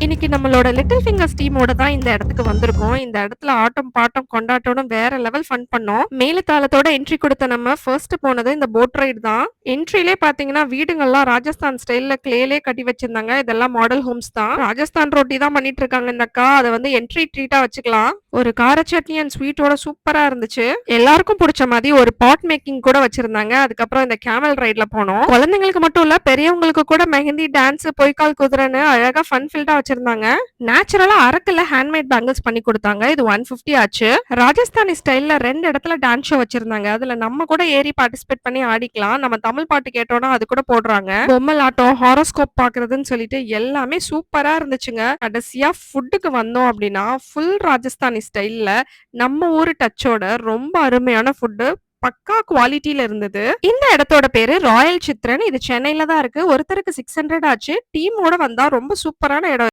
இன்னைக்கு நம்மளோட little fingers டீமோட தான் இந்த இடத்துக்கு வந்திருக்கோம். இந்த இடத்துல ஆட்டம், பாட்டம், கொண்டாட்டம்னு வேற லெவல் ஃபன் பண்ணோம். மேளதாளத்தோட என்ட்ரி குடுத்த நம்ம ஃபர்ஸ்ட் போனது இந்த போட் ரைடு தான். என்ட்ரிலே பார்த்தீங்கன்னா, வீடுங்கள்லாம் ராஜஸ்தான் ஸ்டைல்ல கிளேலே கட்டி வச்சிருந்தாங்க. இதெல்லாம் மாடல் ஹோம்ஸ் தான். ராஜஸ்தான் ரொட்டி தான் பண்ணிட்டு இருக்காங்க இந்த அக்கா. அத வந்து என்ட்ரி ட்ரீட்டா வச்சுக்கலாம். ஒரு கார சட்னி அண்ட் ஸ்வீட்டோட சூப்பரா இருந்துச்சு. எல்லாருக்கும் புடிச்ச மாதிரி ஒரு பாட் மேக்கிங் கூட வச்சிருந்தாங்க. அதுக்கப்புறம் இந்த கேமல் ரைட்ல போனோம். குழந்தைங்களுக்கு மட்டும் இல்ல, பெரியவங்களுக்கு கூட மெஹந்தி, டான்ஸ், பொய்க்கால் குதிரைன்னு அழகா ஃபன் ஃபில்டா வச்சிருந்தாங்க. நேச்சுரலா அரக்குல ஹேண்ட்மேட் பேங்கிள்ஸ் பண்ணி கொடுத்தாங்க. இது 150 ஆச்சு. ராஜஸ்தானி ஸ்டைல்ல 2 இடத்துல டான்ஸ் ஷோ வச்சிருந்தாங்க. அதுல நம்ம கூட ஏறி பார்ட்டிசிபேட் பண்ணி ஆடிக்கலாம். நம்ம தமிழ் பாட்டு கேட்டோம்னா அது கூட போடுறாங்க. பொம்மலாட்டம், ஹாரோஸ்கோப் பாக்குறதுன்னு சொல்லிட்டு எல்லாமே சூப்பரா இருந்துச்சுங்க. கடைசியா ஃபுட்டுக்கு வந்தோம் அப்படின்னா, ஃபுல் ராஜஸ்தானி ஸ்டைல்ல நம்ம ஊரு டச்சோட ரொம்ப அருமையான ஃபுட்டு. பக்கா குவாலிட்டில இருந்தது. இந்த இடத்தோட பேரு ராயல் சித்ரன். இது சென்னையில தான் இருக்கு. ஒருத்தருக்கு 600 ஆச்சு. டீமோட வந்தா ரொம்ப சூப்பரான இடம்.